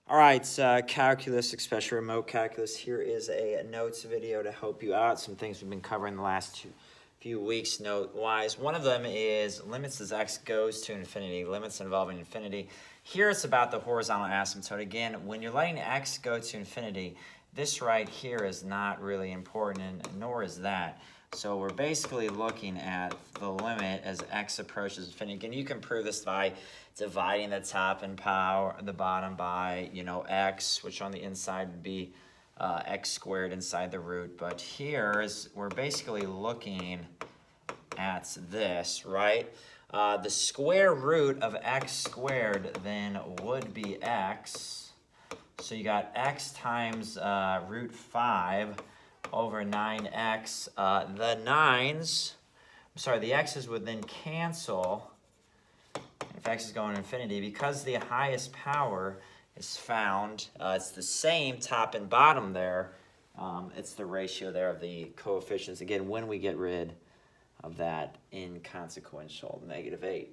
All right, calculus, especially remote calculus. Here is a notes video to help you out. Some things we've been covering the last few weeks note-wise. One of them is limits as x goes to infinity, limits involving infinity. Here it's about the horizontal asymptote. Again, when you're letting x go to infinity, this right here is not really important, and nor is that. So we're basically looking at the limit as x approaches infinity. Again, you can prove this by dividing the top and the bottom by, x, which on the inside would be x squared inside the root. But here is we're basically looking at this, right? The square root of x squared then would be x. So you got x times root 5 over 9x. The x's would then cancel if x is going to infinity. Because the highest power is found, it's the same top and bottom there. It's the ratio there of the coefficients. Again, when we get rid of that inconsequential -8.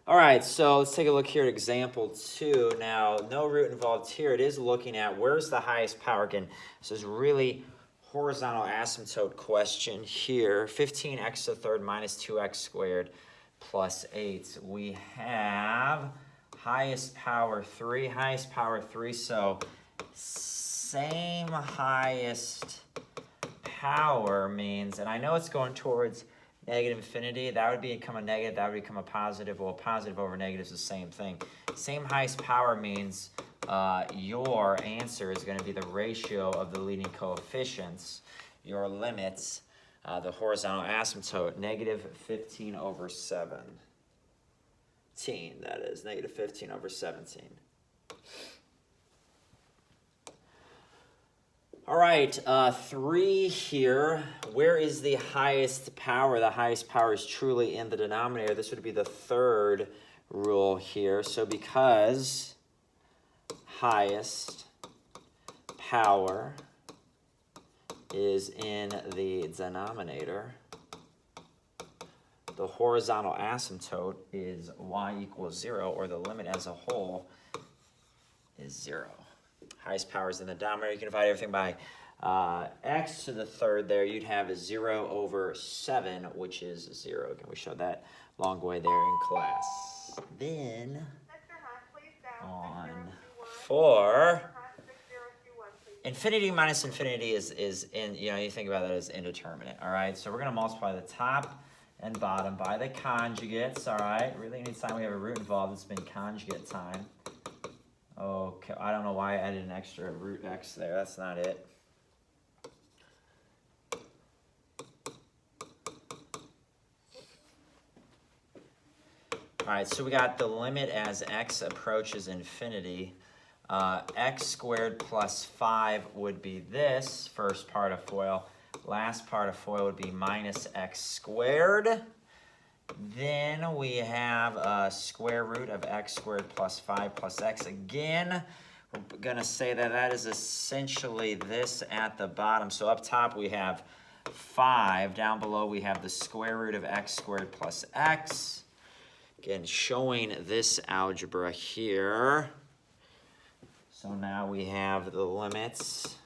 All right, so let's take a look here at example 2. Now, no root involved here. It is looking at where's the highest power. Again, this is really horizontal asymptote question here. 15x to the third minus 2x squared plus 8. We have highest power 3, so same highest power means, and I know it's going towards negative infinity. That would become a negative, that would become a positive. Well, positive over negative is the same thing. Same highest power means your answer is going to be the ratio of the leading coefficients, your limits, the horizontal asymptote, negative 15 over 17. That is, negative 15 over 17. All right, 3 here. Where is the highest power? The highest power is truly in the denominator. This would be the third rule here. So because highest power is in the denominator, the horizontal asymptote is y equals 0, or the limit as a whole is 0. Highest power is in the denominator. You can divide everything by x to the third there. You'd have 0 over 7, which is 0. Again, we showed that long way there in class. Then on 4, infinity minus infinity is in, you think about that as indeterminate, all right? So we're going to multiply the top and bottom by the conjugates, all right? Really, anytime we have a root involved, it's been conjugate time. Okay, I don't know why I added an extra root x there. That's not it. All right, so we got the limit as x approaches infinity. X squared plus 5 would be this first part of FOIL. Last part of FOIL would be minus x squared. Then we have a square root of x squared plus 5 plus x. Again, we're going to say that that is essentially this at the bottom. So up top we have 5. Down below we have the square root of x squared plus x. Again, showing this algebra here. So now we have the limits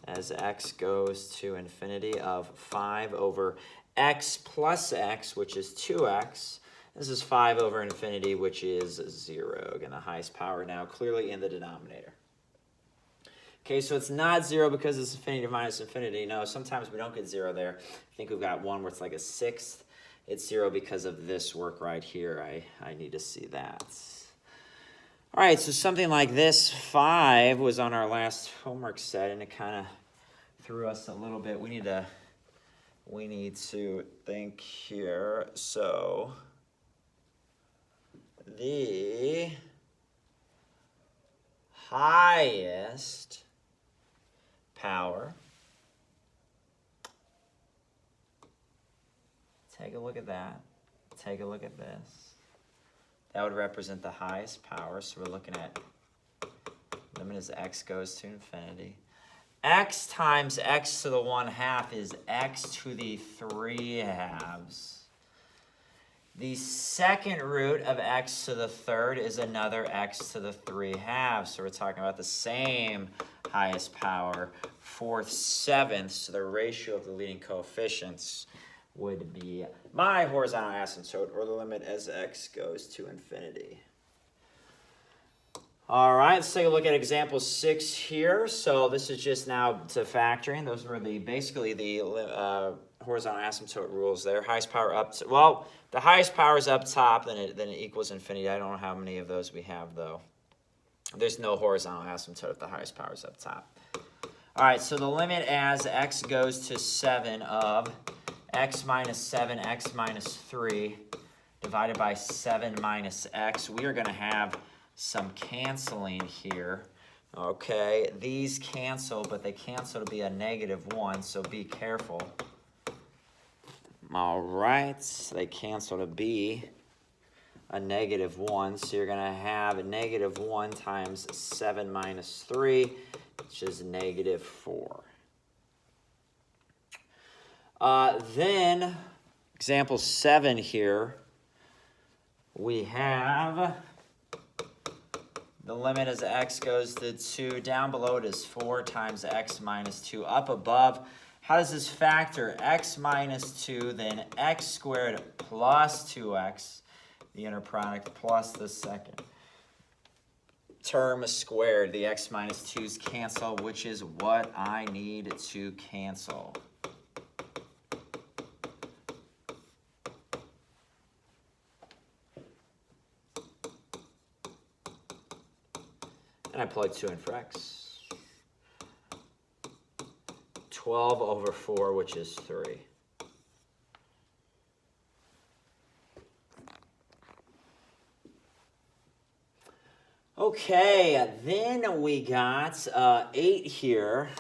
as x goes to infinity of 5 over x plus x, which is 2x. This is 5 over infinity, which is 0. Again, the highest power now clearly in the denominator. Okay, so it's not 0 because it's infinity minus infinity. No, sometimes we don't get 0 there. I think we've got one where it's like a sixth. It's 0 because of this work right here. I need to see that. All right, so something like this, 5 was on our last homework set, and it kind of threw us a little bit. We need to think here. So the highest power, take a look at that. Take a look at this. That would represent the highest power. So we're looking at limit as x goes to infinity. X times x to the 1/2 is x to the 3/2. The second root of x to the third is another x to the 3/2. So we're talking about the same highest power, 4th, 7th. So the ratio of the leading coefficients would be my horizontal asymptote, or the limit as x goes to infinity. All right, let's take a look at example 6 here. So this is just now to factoring. Those were basically the horizontal asymptote rules there. Highest power up to, well, the highest power is up top, then it equals infinity. I don't know how many of those we have, though. There's no horizontal asymptote if the highest power is up top. All right, so the limit as x goes to 7 of x minus 7, x minus 3, divided by 7 minus x. We are going to have some canceling here. Okay, these cancel, but they cancel to be a -1, so be careful. All right, they cancel to be a -1, so you're going to have a -1 times 7 minus 3, which is -4. Then, example 7 here, we have the limit as x goes to 2. Down below it is 4 times x minus 2. Up above, how does this factor? X minus 2, then x squared plus 2x, the inner product, plus the second term squared. The x minus 2's cancel, which is what I need to cancel. And I plug 2 in for x. 12 over 4, which is 3. Okay, then we got 8 here.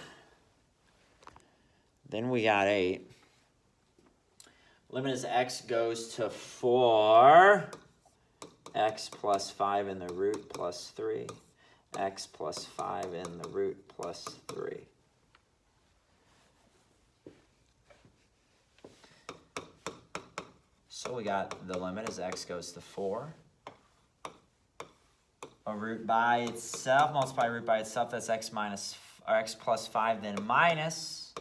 Then we got 8. Limit as x goes to 4. X plus 5 in the root plus 3. X plus 5 in the root plus 3. So we got the limit as x goes to 4. A root by itself, multiply root by itself, that's x plus 5, then minus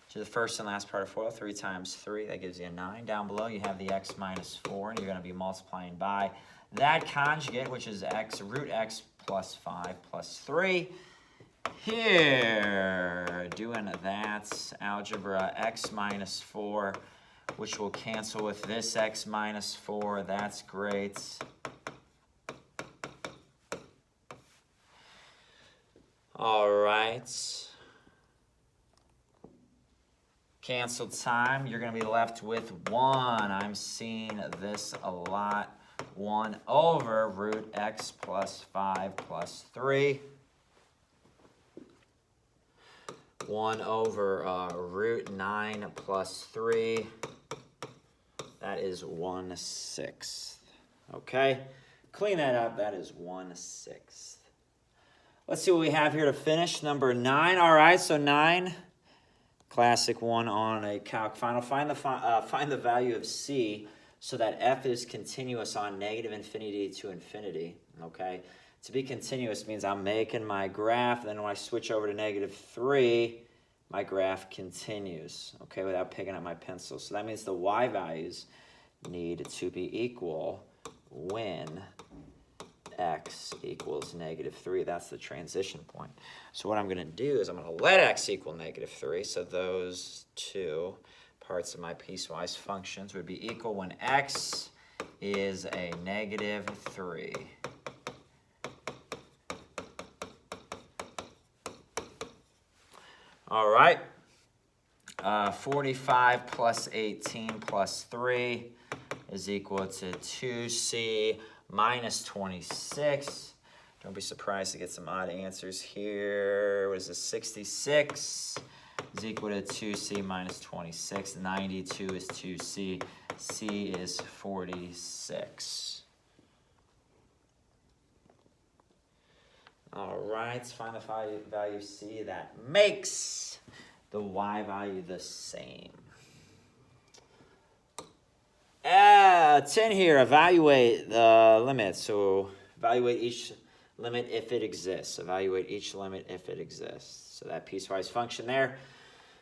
to the first and last part of FOIL, 3 times 3, that gives you a 9. Down below you have the x minus 4, and you're going to be multiplying by that conjugate, which is root x plus 5 plus 3. Here, doing that algebra, x minus 4, which will cancel with this x minus 4. That's great. All right. Cancel time, you're going to be left with 1. I'm seeing this a lot. 1 over root x plus 5 plus 3. 1 over root 9 plus 3. That is 1/6. Okay? Clean that up. That is 1/6. Let's see what we have here to finish. Number 9. All right, so 9. Classic one on a calc final. Find the value of c so that f is continuous on -infinity to infinity. Okay? To be continuous means I'm making my graph, then when I switch over to -3, my graph continues, okay, without picking up my pencil. So that means the y values need to be equal when x equals -3. That's the transition point. So what I'm going to do is I'm going to let x equal -3. So those two parts of my piecewise functions would be equal when x is a -3. All right. 45 plus 18 plus 3 is equal to 2c minus 26. Don't be surprised to get some odd answers here. What is this? 66 is equal to 2c minus 26. 92 is 2c. C is 46. All right, let's find the value of c that makes the y value the same. 10 here, evaluate the limit. So evaluate each limit if it exists. Evaluate each limit if it exists. So that piecewise function there.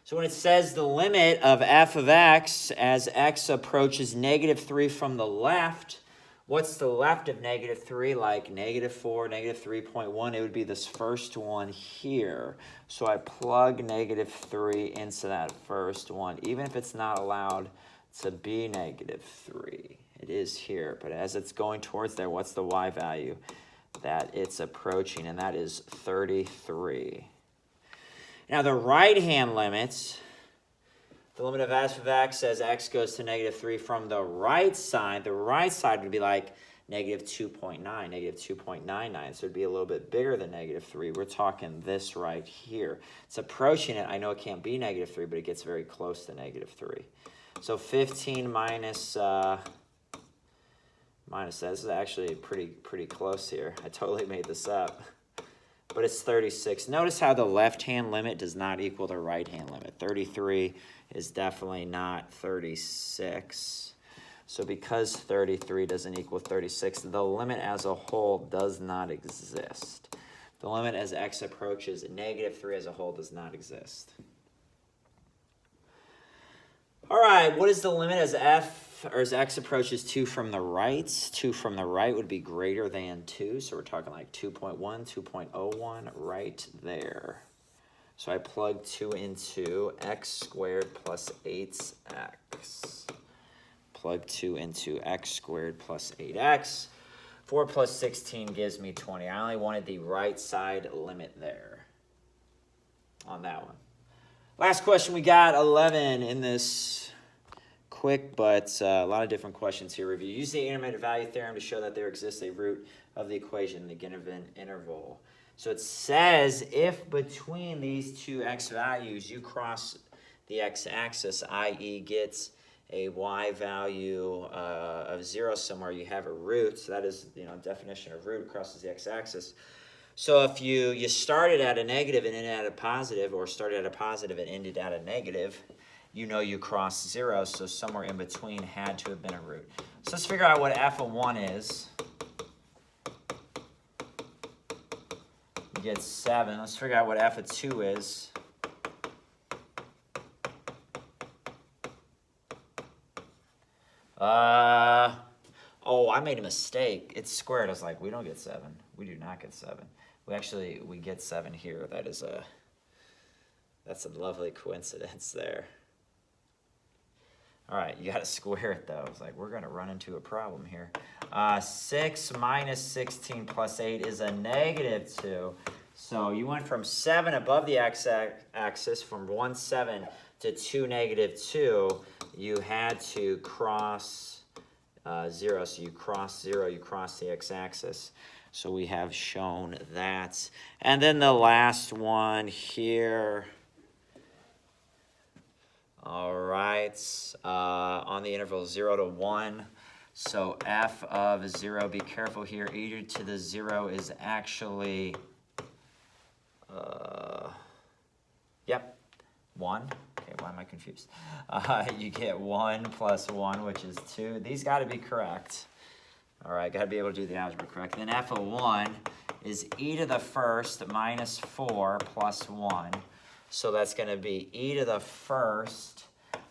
So when it says the limit of f of x as x approaches -3 from the left, what's the left of -3? Like -4, -3.1. It would be this first one here. So I plug -3 into that first one, even if it's not allowed to be -3. It is here, but as it's going towards there, what's the y value that it's approaching? And that is 33. Now the right-hand limits, the limit of f of x as x goes to -3 from the right side would be like -2.9, -2.99. So it'd be a little bit bigger than -3. We're talking this right here. It's approaching it. I know it can't be -3, but it gets very close to -3. So 15 minus that. This is actually pretty close here. I totally made this up. But it's 36. Notice how the left-hand limit does not equal the right-hand limit. 33 is definitely not 36. So because 33 doesn't equal 36, the limit as a whole does not exist. The limit as x approaches -3 as a whole does not exist. All right, what is the limit as x approaches 2 from the right? 2 from the right would be greater than 2, so we're talking like 2.1, 2.01 right there. So I plug 2 into x squared plus 8x. Plug 2 into x squared plus 8x. 4 plus 16 gives me 20. I only wanted the right side limit there on that one. Last question we got, 11 in this quick but a lot of different questions here. Review. Use the intermediate value theorem to show that there exists a root of the equation in the given interval. So it says if between these two x values you cross the x-axis, i.e. gets a y value of 0 somewhere, you have a root. So that is, definition of root crosses the x-axis. So if you started at a negative and ended at a positive, or started at a positive and ended at a negative, you crossed 0, so somewhere in between had to have been a root. So let's figure out what f of 1 is. You get 7. Let's figure out what f of 2 is. Oh, I made a mistake. It's squared. I was like, we don't get 7. We do not get 7. We get 7 here. That's a lovely coincidence there. All right, you got to square it though. It's like we're going to run into a problem here. 6 minus 16 plus 8 is a -2. So you went from 7 above the x-axis, from 1, 7 to 2, -2. You had to cross 0. So you cross 0, you cross the x-axis. So we have shown that. And then the last one here. All right, on the interval 0 to 1. So f of 0, be careful here, e to the 0 is actually, 1. Okay, why am I confused? You get 1 plus 1, which is 2. These got to be correct. All right, got to be able to do the algebra correct. Then f of 1 is e to the first minus 4 plus 1. So that's going to be e to the first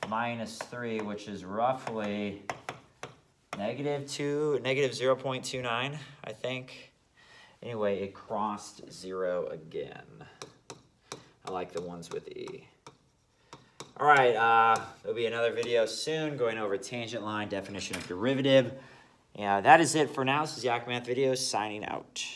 minus 3, which is roughly negative 0.29, I think. Anyway, it crossed 0 again. I like the ones with e. All right, there'll be another video soon going over tangent line, definition of derivative. Yeah, that is it for now. This is Yak Math Videos signing out.